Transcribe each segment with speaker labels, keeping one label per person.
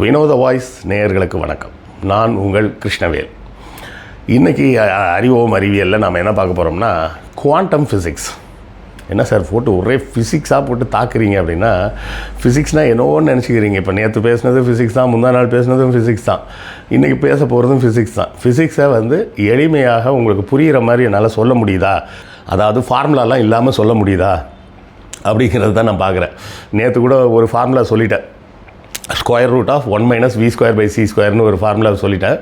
Speaker 1: வினோத வாய்ஸ் நேயர்களுக்கு வணக்கம். நான் உங்கள் கிருஷ்ணவேல். இன்றைக்கி அறிவோம் அறிவியலில் நாம் என்ன பார்க்க போகிறோம்னா குவாண்டம் ஃபிசிக்ஸ். என்ன சார் போட்டு ஒரே ஃபிசிக்ஸாக போட்டு தாக்குறீங்க அப்படின்னா, ஃபிசிக்ஸ்னால் என்னோன்னு நினச்சிக்கிறீங்க. இப்போ நேற்று பேசுனது ஃபிசிக்ஸ் தான், முந்தா நாள் பேசுனதும் ஃபிசிக்ஸ் தான், இன்றைக்கி பேச போகிறதும் ஃபிசிக்ஸ் தான். ஃபிசிக்ஸை எளிமையாக உங்களுக்கு புரிகிற மாதிரி என்னால் சொல்ல முடியுதா, அதாவது ஃபார்முலாலாம் இல்லாமல் சொல்ல முடியுதா அப்படிங்கிறது தான் நான் பார்க்குறேன். நேற்று கூட ஒரு ஃபார்முலா சொல்லிட்டேன், ஸ்கொயர் ரூட் ஆஃப் 1 - v²/c² ஒரு ஃபார்முலா சொல்லிட்டேன்.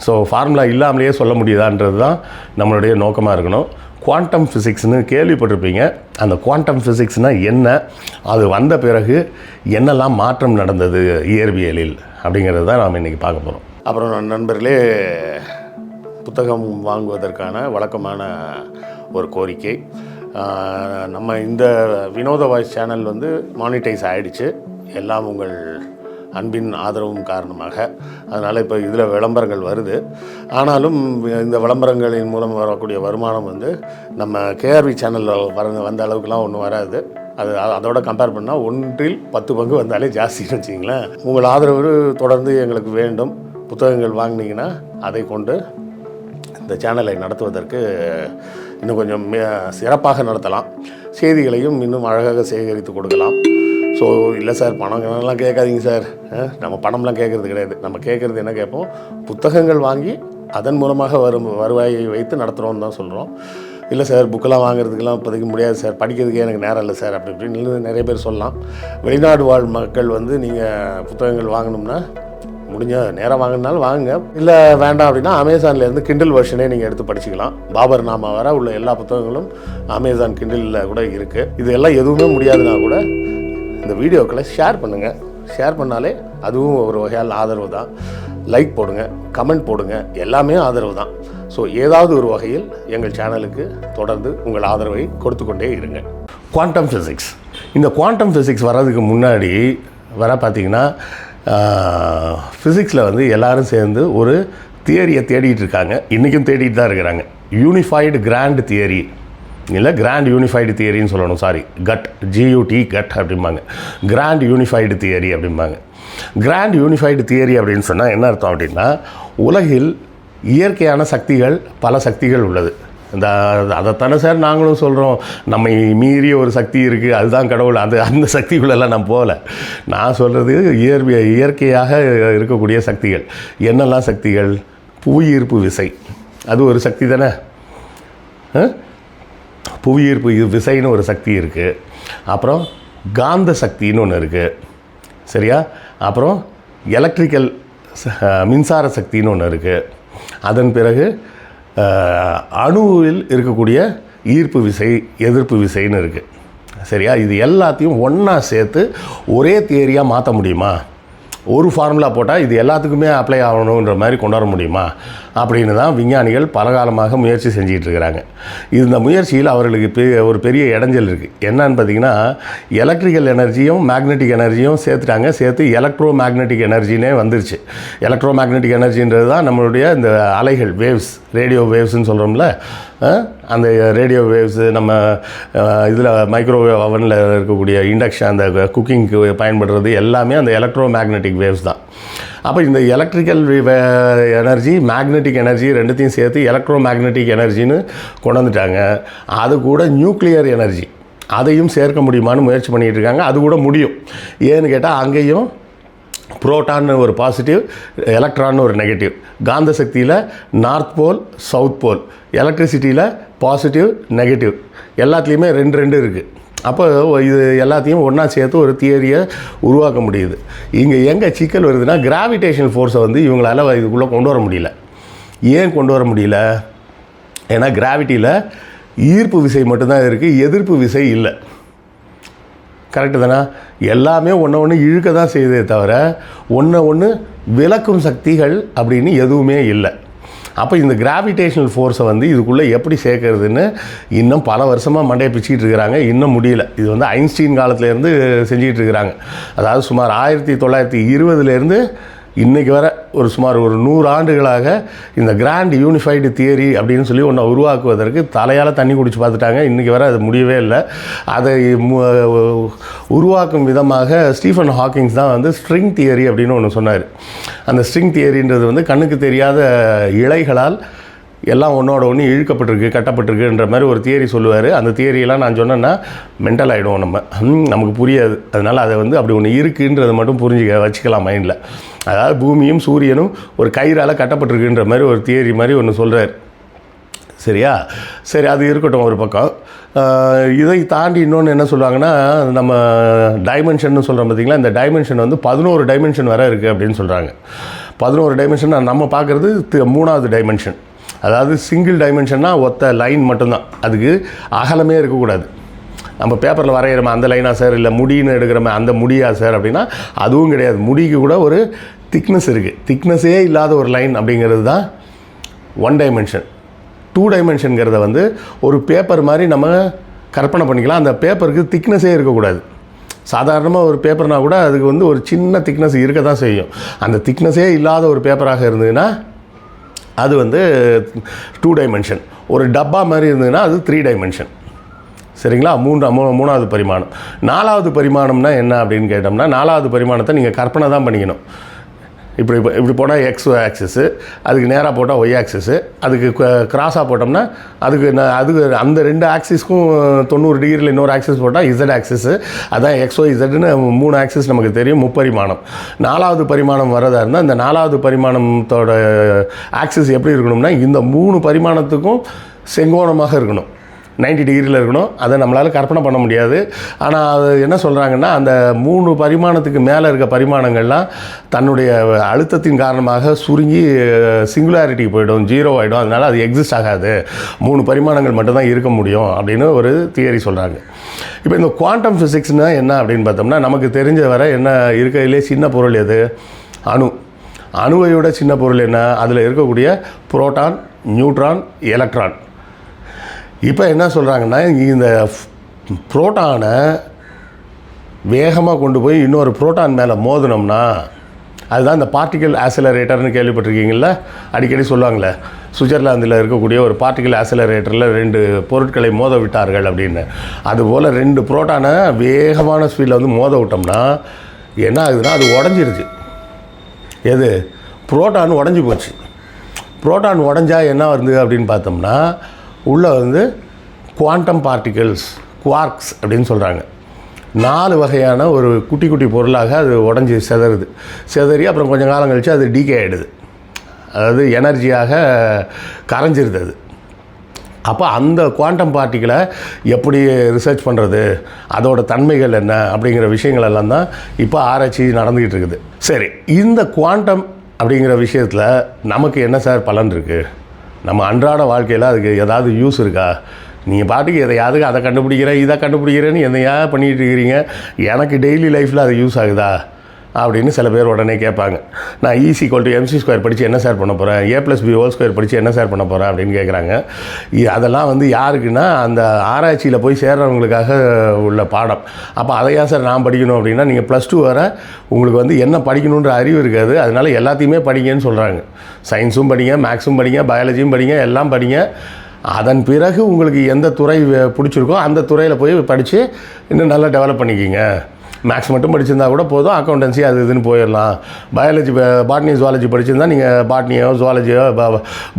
Speaker 1: ஸோ ஃபார்முலா இல்லாமலேயே சொல்ல முடியுதான்றது தான் நம்மளுடைய நோக்கமாக இருக்கணும். குவாண்டம் ஃபிசிக்ஸ்னு கேள்விப்பட்டிருப்பீங்க. அந்த குவாண்டம் ஃபிசிக்ஸ்னால் என்ன, அது வந்த பிறகு என்னெல்லாம் மாற்றம் நடந்தது இயற்பியலில் அப்படிங்கிறது தான் நாம் இன்றைக்கி பார்க்க போகிறோம். அப்புறம் நண்பர்களே, புத்தகம் வாங்குவதற்கான வழக்கமான ஒரு கோரிக்கை. நம்ம இந்த வினோத வாய்ஸ் சேனல் மானிட்டைஸ் ஆகிடுச்சு, எல்லாம் உங்கள் அன்பின் ஆதரவும் காரணமாக. அதனால் இப்போ இதில் விளம்பரங்கள் வருது. ஆனாலும் இந்த விளம்பரங்களின் மூலம் வரக்கூடிய வருமானம் நம்ம கேஆர்வி சேனலில் வந்த அளவுக்குலாம் ஒன்றும் வராது. அதோட கம்பேர் பண்ணால் 1/10 பங்கு வந்தாலே ஜாஸ்தின்னு வச்சிங்களேன். உங்கள் ஆதரவு தொடர்ந்து எங்களுக்கு வேண்டும். புத்தகங்கள் வாங்கினீங்கன்னா அதை கொண்டு இந்த சேனலை நடத்துவதற்கு இன்னும் கொஞ்சம் சிறப்பாக நடத்தலாம். செய்திகளையும் இன்னும் அழகாக சேகரித்து கொடுக்கலாம். ஸோ இல்லை சார், பணம்லாம் கேட்காதீங்க சார். நம்ம பணம்லாம் கேட்குறது கிடையாது. நம்ம கேட்குறது என்ன கேட்போம், புத்தகங்கள் வாங்கி அதன் மூலமாக வருவாயை வைத்து நடத்துகிறோன்னு தான் சொல்கிறோம். இல்லை சார், புக்கெல்லாம் வாங்குறதுக்கெல்லாம் இப்போதைக்கு முடியாது சார், படிக்கிறதுக்கே எனக்கு நேரம் இல்லை சார் அப்படி இப்படின்னு நிறைய பேர் சொல்லலாம். வெளிநாடு வாழ் மக்கள் நீங்கள் புத்தகங்கள் வாங்கணும்னா முடிஞ்ச நேரம் வாங்கினாலும் வாங்குங்க. இல்லை வேண்டாம் அப்படின்னா அமேசான்லேருந்து கிண்டில் வெர்ஷனே நீங்கள் எடுத்து படிச்சுக்கலாம். பாபர் நாமா வர உள்ள எல்லா புத்தகங்களும் அமேசான் கிண்டிலில் கூட இருக்குது. இது எல்லாம் எதுவுமே முடியாதுன்னா கூட இந்த வீடியோக்களை ஷேர் பண்ணுங்கள். ஷேர் பண்ணாலே அதுவும் ஒரு வகையால் ஆதரவு தான். லைக் போடுங்க, கமெண்ட் போடுங்க, எல்லாமே ஆதரவு தான். ஸோ ஏதாவது ஒரு வகையில் எங்கள் சேனலுக்கு தொடர்ந்து உங்கள் ஆதரவை கொடுத்து கொண்டே இருங்க. Quantum physics. இந்த குவாண்டம் ஃபிசிக்ஸ் வர்றதுக்கு முன்னாடி பார்த்திங்கன்னா ஃபிசிக்ஸில் எல்லோரும் சேர்ந்து ஒரு தியரியை தேடிட்டு இருக்காங்க. இன்றைக்கும் தேடிட்டு தான் இருக்கிறாங்க. யூனிஃபைடு கிராண்ட் தியரி, இல்லை கிராண்ட் யூனிஃபைடு தியரின்னு சொல்லணும், சாரி, கட், GUT கட் அப்படிம்பாங்க. கிராண்ட் யூனிஃபைடு தியரி அப்படிம்பாங்க. கிராண்ட் யூனிஃபைடு தியரி அப்படின்னு சொன்னால் என்ன அர்த்தம் அப்படின்னா, உலகில் இயற்கையான சக்திகள், பல சக்திகள் உள்ளது. அதைத்தானே சார் நாங்களும் சொல்கிறோம். நம்மை மீறிய ஒரு சக்தி இருக்குது, அதுதான் கடவுள். அந்த சக்திகளெல்லாம் நான் போகல. நான் சொல்கிறது இயற்கையாக இருக்கக்கூடிய சக்திகள். என்னெல்லாம் சக்திகள்? புவியீர்ப்பு விசை, அது ஒரு சக்தி தானே. புவியீர்ப்பு விசைன்னு ஒரு சக்தி இருக்குது. அப்புறம் காந்த சக்தின்னு ஒன்று இருக்குது, சரியா? அப்புறம் எலக்ட்ரிக்கல் மின்சார சக்தின்னு ஒன்று இருக்குது. அதன் பிறகு அணுவில் இருக்கக்கூடிய ஈர்ப்பு விசை, எதிர்ப்பு விசைன்னு இருக்குது, சரியா? இது எல்லாத்தையும் ஒன்றா சேர்த்து ஒரே தியரியாக மாற்ற முடியுமா? ஒரு ஃபார்முலா போட்டால் இது எல்லாத்துக்குமே அப்ளை ஆகணுன்ற மாதிரி கொண்டு வர முடியுமா அப்படின்னு தான் விஞ்ஞானிகள் பலகாலமாக முயற்சி செஞ்சிகிட்டு இருக்கிறாங்க. இந்த முயற்சியில் அவர்களுக்கு ஒரு பெரிய இடைஞ்சல் இருக்குது. என்னன்னு பார்த்தீங்கன்னா, எலக்ட்ரிக்கல் எனர்ஜியும் மேக்னெட்டிக் எனர்ஜியும் சேர்த்துட்டாங்க. சேர்த்து எலக்ட்ரோ மேக்னெட்டிக் எனர்ஜினே வந்துருச்சு. எலக்ட்ரோ மேக்னெட்டிக் எனர்ஜின்றது தான் நம்மளுடைய இந்த அலைகள், வேவ்ஸ், ரேடியோ வேவ்ஸ்ன்னு சொல்கிறோம்ல, அந்த ரேடியோ வேவ்ஸு நம்ம இதில் மைக்ரோவேவ் அவனில் இருக்கக்கூடிய இண்டக்ஷன், அந்த குக்கிங்க்கு பயன்படுறது எல்லாமே அந்த எலக்ட்ரோ மேக்னெட்டிக் வேவ்ஸ் தான். அப்போ இந்த எலக்ட்ரிக்கல் எனர்ஜி, மேக்னெட்டிக் எனர்ஜி ரெண்டுத்தையும் சேர்த்து எலக்ட்ரோ மேக்னெட்டிக் எனர்ஜின்னு கொண்டு வந்துட்டாங்க. அது கூட நியூக்ளியர் எனர்ஜி, அதையும் சேர்க்க முடியுமான்னு முயற்சி பண்ணிகிட்டு இருக்காங்க. அது கூட முடியும். ஏன்னு கேட்டால் அங்கேயும் புரோட்டான்னு ஒரு பாசிட்டிவ், எலக்ட்ரான்னு ஒரு நெகட்டிவ். காந்த சக்தியில் நார்த் போல், சவுத் போல். எலக்ட்ரிசிட்டியில் பாசிட்டிவ், நெகட்டிவ், எல்லாத்துலேயுமே 2 இருக்குது. அப்போ இது எல்லாத்தையும் ஒன்றா சேர்த்து ஒரு தியரியை உருவாக்க முடியுது. இங்கே எங்கே சிக்கல் வருதுன்னா, கிராவிடேஷனல் ஃபோர்ஸை இவங்களால இதுக்குள்ளே கொண்டு வர முடியல. ஏன் கொண்டு வர முடியல? ஏன்னா கிராவிட்டியில் ஈர்ப்பு விசை மட்டும்தான் இருக்குது, எதிர்ப்பு விசை இல்லை. கரெக்டு தானே? எல்லாமே ஒன்று இழுக்க தான் செய்தே தவிர ஒன்று விலக்கும் சக்திகள் அப்படின்னு எதுவுமே இல்லை. அப்போ இந்த கிராவிடேஷனல் ஃபோர்ஸை இதுக்குள்ளே எப்படி சேர்க்கறதுன்னு இன்னும் பல வருஷமாக மண்டையை பிச்சுக்கிட்டு இருக்கிறாங்க. இன்னும் முடியல. இது ஐன்ஸ்டீன் காலத்துலேருந்து செஞ்சிகிட்டு இருக்கிறாங்க. அதாவது சுமார் 1920லேருந்து இன்றைக்கி வர சுமார் ஒரு 100 ஆண்டுகளாக இந்த கிராண்ட் யூனிஃபைடு தியரி அப்படின்னு சொல்லி ஒன்றை உருவாக்குவதற்கு தலையால் தண்ணி குடிச்சு பார்த்துட்டாங்க. இன்றைக்கி வர அது முடியவே இல்லை. அதை உருவாக்கும் விதமாக ஸ்டீஃபன் ஹாக்கிங்ஸ் தான் வந்து ஸ்ட்ரிங் தியரி அப்படின்னு ஒன்று சொன்னார். அந்த ஸ்ட்ரிங் தியரின்றது வந்து கண்ணுக்கு தெரியாத இழைகளால் எல்லாம் ஒன்றோட ஒன்று இழுக்கப்பட்டிருக்கு, கட்டப்பட்டிருக்குன்ற மாதிரி ஒரு தியரி சொல்லுவார். அந்த தியரியெல்லாம் நான் சொன்னேன்னா மென்டல் ஆகிடுவோம், நமக்கு புரியாது. அதனால் அதை வந்து அப்படி ஒன்று இருக்குன்றதை மட்டும் வச்சுக்கலாம் மைண்டில். அதாவது பூமியும் சூரியனும் ஒரு கயிறால் கட்டப்பட்டிருக்குன்ற மாதிரி ஒரு தியரி மாதிரி ஒன்று சொல்கிறார். சரியா? சரி, அது இருக்கட்டும் ஒரு பக்கம். இதை தாண்டி இன்னொன்று என்ன சொல்லுவாங்கன்னா, நம்ம டைமென்ஷன் சொல்கிறோம் பார்த்திங்களா, இந்த டைமென்ஷன் வந்து 11 டைமென்ஷன் வரை இருக்குது அப்படின்னு சொல்கிறாங்க. 11 டைமென்ஷன் நம்ம பார்க்குறது 3வது டைமென்ஷன். அதாவது சிங்கிள் டைமென்ஷன்னா ஒத்த லைன் மட்டும்தான், அதுக்கு அகலமே இருக்கக்கூடாது. நம்ம பேப்பரில் வரைகிறோமே அந்த லைனா சார், இல்லை முடின்னு எடுக்கிறோமே அந்த முடியா சார் அப்படின்னா அதுவும் கிடையாது. முடிக்கு கூட ஒரு திக்னஸ் இருக்குது. திக்னஸே இல்லாத ஒரு லைன் அப்படிங்கிறது தான் 1 டைமென்ஷன். 2 டைமென்ஷனுங்கிறத வந்து ஒரு பேப்பர் மாதிரி நம்ம கற்பனை பண்ணிக்கலாம். அந்த பேப்பருக்கு திக்னஸே இருக்கக்கூடாது. சாதாரணமாக ஒரு பேப்பர்னால் கூட அதுக்கு வந்து ஒரு சின்ன திக்னஸ் இருக்க தான் செய்யும். அந்த திக்னஸே இல்லாத ஒரு பேப்பராக இருந்ததுன்னா அது வந்து 2 டைமென்ஷன். ஒரு டப்பா மாதிரி இருந்ததுன்னா அது 3 டைமென்ஷன். சரிங்களா? 3வது பரிமாணம். 4வது பரிமாணம்னா என்ன அப்படின்னு கேட்டோம்னா, 4வது பரிமாணத்தை நீங்கள் கற்பனை தான் பண்ணிக்கணும். இப்படி போட்டால் எக்ஸ் ஆக்சிஸு, அதுக்கு நேராக போட்டால் ஒய் ஆக்சிஸு, அதுக்கு கிராஸாக போட்டோம்னா அதுக்கு அந்த 2 ஆக்சிஸ்க்கும் 90 டிகிரியில் இன்னொரு ஆக்சிஸ் போட்டால் இசட் ஆக்சிஸு. அதான் எக்ஸ்ஒய் இசட்னு 3 ஆக்சிஸ் நமக்கு தெரியும். முப்பரிமாணம். 4வது பரிமாணம் வரதா இருந்தால் இந்த 4வது பரிமாணத்தோட ஆக்சிஸ் எப்படி இருக்கணும்னா இந்த 3 பரிமாணத்துக்கும் செங்கோணமாக இருக்கணும், 90 டிகிரியில் இருக்கணும். அதை நம்மளால் கற்பனை பண்ண முடியாது. ஆனால் அது என்ன சொல்கிறாங்கன்னா, அந்த 3 பரிமாணத்துக்கு மேலே இருக்க பரிமாணங்கள்லாம் தன்னுடைய அழுத்தத்தின் காரணமாக சுருங்கி சிங்குலாரிட்டிக்கு போய்டும், 0 ஆகிடும். அதனால் அது எக்ஸிஸ்ட் ஆகாது, 3 பரிமாணங்கள் மட்டும்தான் இருக்க முடியும் அப்படின்னு ஒரு தியரி சொல்கிறாங்க. இப்போ இந்த குவாண்டம் ஃபிசிக்ஸ்னால் என்ன அப்படின்னு பார்த்தோம்னா, நமக்கு தெரிஞ்ச வரை என்ன இருக்கிறதுலே சின்ன பொருள் எது? அணு. அணுவையோட சின்ன பொருள் என்ன? அதில் இருக்கக்கூடிய புரோட்டான், நியூட்ரான், எலக்ட்ரான். இப்போ என்ன சொல்கிறாங்கன்னா, இந்த புரோட்டானை வேகமாக கொண்டு போய் இன்னொரு புரோட்டான் மேலே மோதினோம்னா அதுதான் இந்த பார்ட்டிக்கல் ஆக்சிலரேட்டர்னு கேள்விப்பட்டிருக்கீங்களா? அடிக்கடி சொல்லுவாங்களே, சுவிட்சர்லாந்தில் இருக்கக்கூடிய ஒரு பார்ட்டிக்கல் ஆக்சிலரேட்டரில் 2 பொருட்களை மோத விட்டார்கள் அப்படின்னு. அதுபோல் 2 புரோட்டானை வேகமான ஸ்பீடில் வந்து மோத விட்டோம்னா என்ன ஆகுதுன்னா அது உடஞ்சிருச்சு. எது? புரோட்டான் உடஞ்சி போச்சு. புரோட்டான் உடஞ்சா என்ன வருது அப்படின்னு பார்த்தோம்னா உள்ளே வந்து குவாண்டம் பார்ட்டிகல்ஸ், குவார்க்ஸ் அப்படின்னு சொல்கிறாங்க. 4 வகையான ஒரு குட்டி குட்டி பொருளாக அது உடஞ்சி செதறி அப்புறம் கொஞ்சம் காலம் கழித்து அது டீகே ஆகிடுது. அதாவது எனர்ஜியாக கரைஞ்சிருது அது. அப்போ அந்த குவாண்டம் பார்ட்டிகளை எப்படி ரிசர்ச் பண்ணுறது, அதோட தன்மைகள் என்ன அப்படிங்கிற விஷயங்கள் எல்லாம் தான் இப்போ ஆராய்ச்சி நடந்துக்கிட்டு இருக்குது. சரி, இந்த குவாண்டம் அப்படிங்கிற விஷயத்தில் நமக்கு என்ன சார் பலன் இருக்குது? நம்ம அன்றாட வாழ்க்கையில் அதுக்கு ஏதாவது யூஸ் இருக்கா? நீங்கள் பாட்டுக்கு எதையாவது அதை கண்டுபிடிக்கிறேன் இதை கண்டுபிடிக்கிறேன்னு எதையா பண்ணிகிட்டு இருக்கிறீங்க, எனக்கு டெய்லி லைஃப்பில் அது யூஸ் ஆகுதா அப்படின்னு சில பேர் உடனே கேட்பாங்க. நான் E=mc² படித்து என்ன சார் பண்ண போகிறேன், A+B² படித்து என்ன சார் பண்ண போகிறேன் அப்படின்னு கேட்குறாங்க. அதெல்லாம் வந்து யாருக்குன்னா அந்த ஆராய்ச்சியில் போய் சேர்றவங்களுக்காக உள்ள பாடம். அப்போ அதையா சார் நான் படிக்கணும் அப்படின்னா, நீங்கள் +2 வர உங்களுக்கு வந்து என்ன படிக்கணுன்ற அறிவு இருக்காது. அதனால் எல்லாத்தையுமே படிங்கன்னு சொல்கிறாங்க. சயின்ஸும் படிங்க, மேக்ஸும் படிங்க, பயாலஜியும் படிங்க, எல்லாம் படிங்க. அதன் பிறகு உங்களுக்கு எந்த துறை பிடிச்சிருக்கோ அந்த துறையில் போய் படித்து இன்னும் நல்லா டெவலப் பண்ணிக்கிங்க. மேக்ஸ் மட்டும் படிச்சிருந்தா கூட போதும், அக்கௌண்டன்சி அது இதுன்னு போயிடலாம். பயாலஜி, பாட்னி, ஜுவாலஜி படிச்சிருந்தால் நீங்கள் பாட்னியோ ஜுவாலஜியோ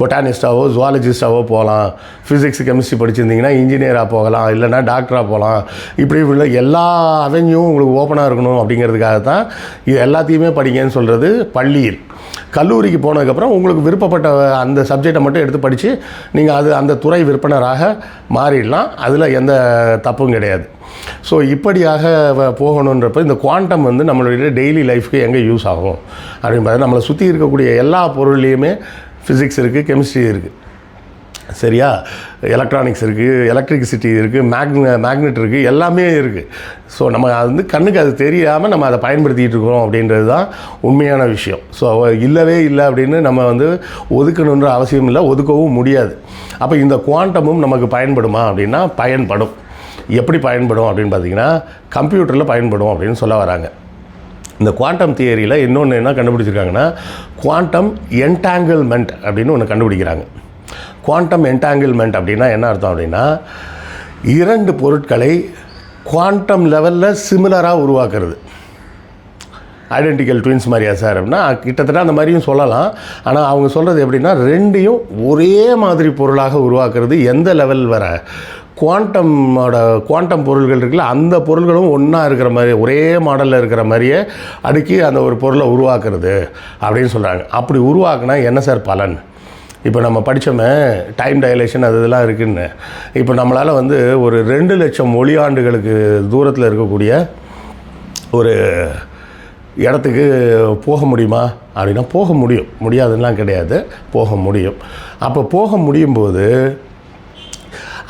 Speaker 1: பொட்டானிஸ்டாவோ ஜுவாலஜிஸ்டாவோ போகலாம். ஃபிசிக்ஸ், கெமிஸ்ட்ரி படிச்சிருந்தீங்கன்னா இன்ஜினியராக போகலாம், இல்லைனா டாக்டராக போகலாம். இப்படி உள்ள எல்லா அவென்யூவும் உங்களுக்கு ஓப்பனாக இருக்கணும் அப்படிங்கிறதுக்காக தான் இது எல்லாத்தையுமே படிங்கன்னு சொல்கிறது. பள்ளியில் கல்லூரிக்கு போனதுக்கப்புறம் உங்களுக்கு விருப்பப்பட்ட அந்த சப்ஜெக்டை மட்டும் எடுத்து படித்து நீங்கள் அந்த துறை விற்பனராக மாறிடலாம். அதில் எந்த தப்பும் கிடையாது. ஸோ இப்படியாக போகணுன்றப்ப இந்த குவாண்டம் வந்து நம்மளுடைய டெய்லி லைஃப்க்கு எங்கே யூஸ் ஆகும் அப்படின்னு பார்த்தா, நம்மளை சுற்றி இருக்கக்கூடிய எல்லா பொருள்லேயுமே ஃபிசிக்ஸ் இருக்குது, கெமிஸ்ட்ரி இருக்குது, சரியா, எலக்ட்ரானிக்ஸ் இருக்குது, எலக்ட்ரிசிட்டி இருக்குது, மேக்னெட் இருக்குது, எல்லாமே இருக்குது. ஸோ நம்ம அது வந்து கண்ணுக்கு அது தெரியாமல் நம்ம அதை பயன்படுத்திகிட்டு இருக்கிறோம் அப்படின்றது தான் உண்மையான விஷயம். ஸோ இல்லவே இல்லை அப்படின்னு நம்ம வந்து ஒதுக்கணுன்ற அவசியம் இல்லை, ஒதுக்கவும் முடியாது. அப்போ இந்த குவாண்டமும் நமக்கு பயன்படுமா அப்படின்னா பயன்படும். எப்படி பயன்படும் அப்படின்னு பார்த்தீங்கன்னா, கம்ப்யூட்டரில் பயன்படும் அப்படின்னு சொல்ல வராங்க. இந்த குவாண்டம் தியரியில் இன்னொன்று என்ன கண்டுபிடிச்சிருக்காங்கன்னா, குவாண்டம் என்டாங்கிள்மெண்ட் அப்படின்னு ஒன்று கண்டுபிடிக்கிறாங்க. குவாண்டம் என்டாங்கிள்மெண்ட் அப்படின்னா என்ன அர்த்தம் அப்படின்னா, 2 பொருட்களை குவாண்டம் லெவலில் சிமிலராக உருவாக்குறது. ஐடென்டிக்கல் ட்வின்ஸ் மாதிரியா சார் அப்படின்னா கிட்டத்தட்ட அந்த மாதிரியும் சொல்லலாம். ஆனால் அவங்க சொல்கிறது எப்படின்னா, 2ஐயும் ஒரே மாதிரி பொருளாக உருவாக்குறது. எந்த லெவல் வர குவாண்டம் பொருள்கள் இருக்குல்ல, அந்த பொருள்களும் ஒன்றா இருக்கிற மாதிரி, ஒரே மாடலில் இருக்கிற மாதிரியே அடுக்கி அந்த ஒரு பொருளை உருவாக்குறது அப்படின்னு சொல்கிறாங்க. அப்படி உருவாக்குனா என்ன சார் பலன்? இப்போ நம்ம படித்தோமே டைம் டைலேஷன் அது இதெல்லாம் இருக்குன்னு. இப்போ நம்மளால் வந்து ஒரு 2 லட்சம் ஒளியாண்டுகளுக்கு தூரத்தில் இருக்கக்கூடிய ஒரு இடத்துக்கு போக முடியுமா அப்படின்னா போக முடியும். முடியாதுன்னெலாம் கிடையாது, போக முடியும். அப்போ போக முடியும்போது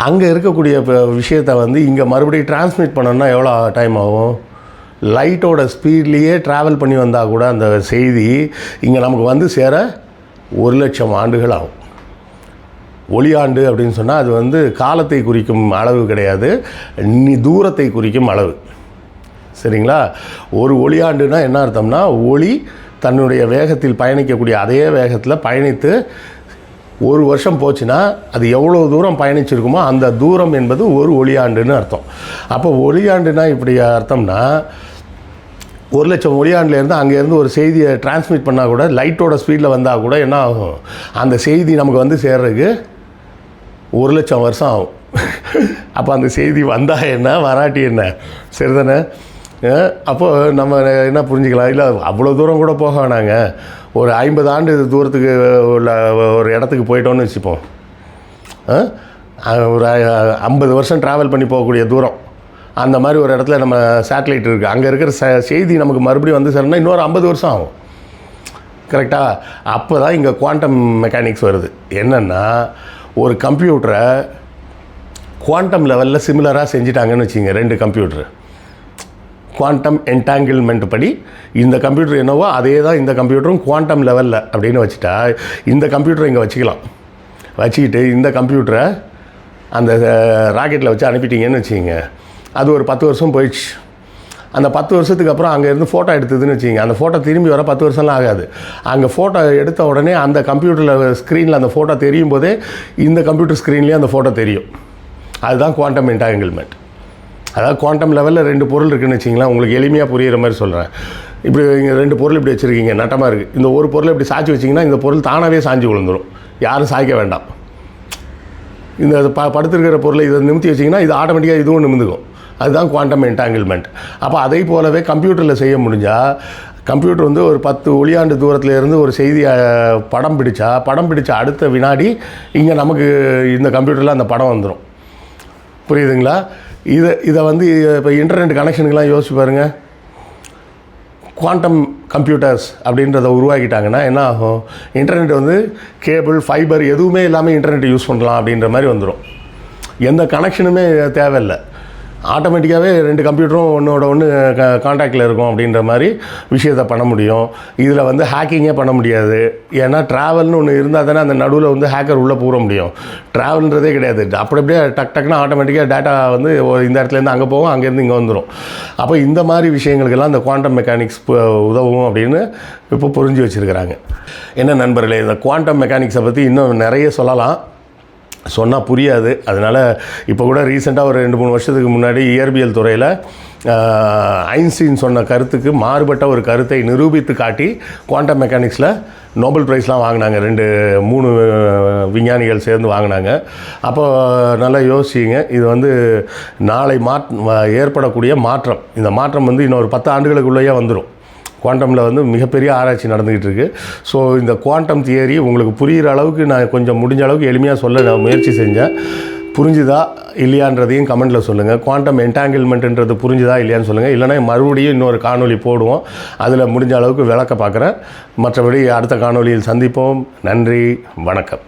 Speaker 1: அங்கே இருக்கக்கூடிய விஷயத்தை வந்து இங்கே மறுபடியும் டிரான்ஸ்மிட் பண்ணணும்னா எவ்வளோ டைம் ஆகும்? லைட்டோட ஸ்பீட்லேயே ட்ராவல் பண்ணி வந்தால் கூட அந்த செய்தி இங்கே நமக்கு வந்து சேர 1 லட்சம் ஆண்டுகள் ஆகும். ஒளியாண்டு அப்படின்னு சொன்னால் அது வந்து காலத்தை குறிக்கும் அளவு கிடையாது, தூரத்தை குறிக்கும் அளவு. சரிங்களா? ஒரு ஒளியாண்டுனா என்ன அர்த்தம்னா, ஒளி தன்னுடைய வேகத்தில் பயணிக்கக்கூடிய அதே வேகத்தில் பயணித்து 1 வருஷம் போச்சுன்னா அது எவ்வளோ தூரம் பயணிச்சிருக்குமோ அந்த தூரம் என்பது ஒரு ஒளியாண்டுன்னு அர்த்தம். அப்போ ஒளியாண்டுனா இப்படி அர்த்தம்னா, 1 லட்சம் ஒளியாண்டுலேருந்து அங்கேருந்து ஒரு செய்தியை டிரான்ஸ்மிட் பண்ணால் கூட லைட்டோட ஸ்பீடில் வந்தால் கூட என்ன ஆகும்? அந்த செய்தி நமக்கு வந்து சேர்றதுக்கு 1 லட்சம் வருஷம் ஆகும். அப்போ அந்த செய்தி வந்தால் என்ன, வராட்டி என்ன? சரிதானே? அப்போது நம்ம என்ன புரிஞ்சுக்கலாம், இல்லை அவ்வளோ தூரம் கூட போக வேணாங்க, ஒரு 50 ஆண்டு தூரத்துக்கு உள்ள ஒரு இடத்துக்கு போயிட்டோன்னு வச்சுப்போம். ஒரு 50 வருஷம் ட்ராவல் பண்ணி போகக்கூடிய தூரம், அந்த மாதிரி ஒரு இடத்துல நம்ம சேட்டலைட் இருக்குது, அங்கே இருக்கிற செய்தி நமக்கு மறுபடியும் வந்து சேரணும்னா இன்னொரு 50 வருஷம் ஆகும். கரெக்டாக? அப்போ தான் இங்கே குவாண்டம் மெக்கானிக்ஸ் வருது. என்னென்னா, ஒரு கம்ப்யூட்டரை குவாண்டம் லெவலில் சிமிலராக செஞ்சிட்டாங்கன்னு வச்சுங்க. 2 கம்ப்யூட்டரு குவாண்டம் என்டாங்கிள்மெண்ட் படி இந்த கம்ப்யூட்டர் என்னவோ அதே தான் இந்த கம்ப்யூட்டரும் குவாண்டம் லெவலில் அப்படின்னு வச்சுட்டா, இந்த கம்ப்யூட்டரை இங்கே வச்சுக்கிட்டு இந்த கம்ப்யூட்டரை அந்த ராக்கெட்டில் வச்சு அனுப்பிட்டீங்கன்னு வச்சுக்கிங்க. அது ஒரு 10 வருஷம் போயிடுச்சு. அந்த 10 வருஷத்துக்கு அப்புறம் அங்கேருந்து ஃபோட்டோ எடுத்ததுன்னு வச்சுக்கிங்க. அந்த ஃபோட்டோ திரும்பி வர 10 வருஷம்லாம் ஆகாது. அங்கே ஃபோட்டோ எடுத்த உடனே அந்த கம்ப்யூட்டரில் ஸ்க்ரீனில் அந்த ஃபோட்டோ தெரியும் போதே இந்த கம்ப்யூட்டர் ஸ்க்ரீன்லேயே அந்த ஃபோட்டோ தெரியும். அதுதான் குவாண்டம் என்டாங்கிள்மெண்ட். அதாவது குவாண்டம் லெவலில் 2 பொருள் இருக்குதுன்னு வச்சிங்களேன். உங்களுக்கு எளிமையாக புரிகிற மாதிரி சொல்கிறேன். இப்படி இங்கே 2 பொருள் இப்படி வச்சுருக்கீங்க, நட்டமாக இருக்குது. இந்த ஒரு பொருளை இப்படி சாய்ச்சி வச்சிங்கன்னா இந்த பொருள் தானாகவே சாய்ஞ்சி விழுந்துடும், யாரும் சாய்க்க வேண்டாம். இந்த படுத்திருக்கிற பொருளை இதை நிமித்தி வச்சிங்கன்னா இது ஆட்டோமேட்டிக்காக இதுவும் நிமிந்துக்கும். அதுதான் குவாண்டம் என்டாங்கிள்மெண்ட். அப்போ அதை போலவே கம்ப்யூட்டரில் செய்ய முடிஞ்சால், கம்ப்யூட்டர் வந்து ஒரு 10 ஒளியாண்டு தூரத்தில் இருந்து ஒரு செய்தியை படம் பிடிச்ச அடுத்த வினாடி இங்கே நமக்கு இந்த கம்ப்யூட்டரில் அந்த படம் வந்துடும். புரியுதுங்களா? இதை வந்து இப்போ இன்டர்நெட் கனெக்ஷனுக்கெலாம் யோசிச்சு பாருங்கள். குவாண்டம் கம்ப்யூட்டர்ஸ் அப்படின்றத உருவாக்கிட்டாங்கன்னா என்ன ஆகும்? இன்டர்நெட் வந்து கேபிள், ஃபைபர் எதுவுமே இல்லாமல் இன்டர்நெட் யூஸ் பண்ணலாம் அப்படின்ற மாதிரி வந்துடும். எந்த கனெக்ஷனுமே தேவையில்லை. ஆட்டோமேட்டிக்காகவே 2 கம்ப்யூட்டரும் ஒன்றோட ஒன்று கான்டாக்டில் இருக்கும் அப்படின்ற மாதிரி விஷயத்தை பண்ண முடியும். இதில் வந்து ஹேக்கிங்கே பண்ண முடியாது. ஏன்னா ட்ராவல்னு ஒன்று இருந்தால் தானே அந்த நடுவில் வந்து ஹேக்கர் உள்ளே பூர முடியும். ட்ராவல்ன்றதே கிடையாது. அப்படியே டக்குன்னு ஆட்டோமேட்டிக்காக டேட்டா வந்து இந்த இடத்துலேருந்து அங்கே போகும், அங்கேருந்து இங்கே வந்துடும். அப்போ இந்த மாதிரி விஷயங்களுக்கெல்லாம் இந்த குவாண்டம் மெக்கானிக்ஸ் உதவும் அப்படின்னு இப்போ புரிஞ்சு வச்சுருக்கிறாங்க. என்ன நண்பர்களே, இந்த குவாண்டம் மெக்கானிக்ஸை பற்றி இன்னும் நிறைய சொல்லலாம், சொன்னால் புரியாது. அதனால் இப்போ கூட ரீசெண்டாக ஒரு 2-3 வருஷத்துக்கு முன்னாடி இயற்பியல் துறையில் ஐன்ஸ்டீன் சொன்ன கருத்துக்கு மாறுபட்ட ஒரு கருத்தை நிரூபித்து காட்டி குவாண்டம் மெக்கானிக்ஸில் நோபல் ப்ரைஸ்லாம் வாங்கினாங்க. 2-3 விஞ்ஞானிகள் சேர்ந்து வாங்கினாங்க. அப்போது நல்லா யோசிச்சிங்க, இது வந்து நாளை ஏற்படக்கூடிய மாற்றம், இந்த மாற்றம் வந்து இன்னொரு 10 ஆண்டுகளுக்குள்ளேயே வந்துடும். குவாண்டமில் வந்து மிகப்பெரிய ஆராய்ச்சி நடந்துக்கிட்டு இருக்குது. ஸோ இந்த குவாண்டம் தியரி உங்களுக்கு புரிகிற அளவுக்கு நான் கொஞ்சம் முடிஞ்ச அளவுக்கு எளிமையாக சொல்ல நான் முயற்சி செஞ்சேன். புரிஞ்சுதா இல்லையான்றதையும் கமெண்ட்டில் சொல்லுங்கள். குவாண்டம் என்டாங்கிள்மெண்ட்ன்றது புரிஞ்சுதா இல்லையான்னு சொல்லுங்கள். இல்லைனா மறுபடியும் இன்னொரு காணொலி போடுவோம், அதில் முடிஞ்ச அளவுக்கு விளக்க பார்க்குறேன். மற்றபடி அடுத்த காணொலியில் சந்திப்போம். நன்றி, வணக்கம்.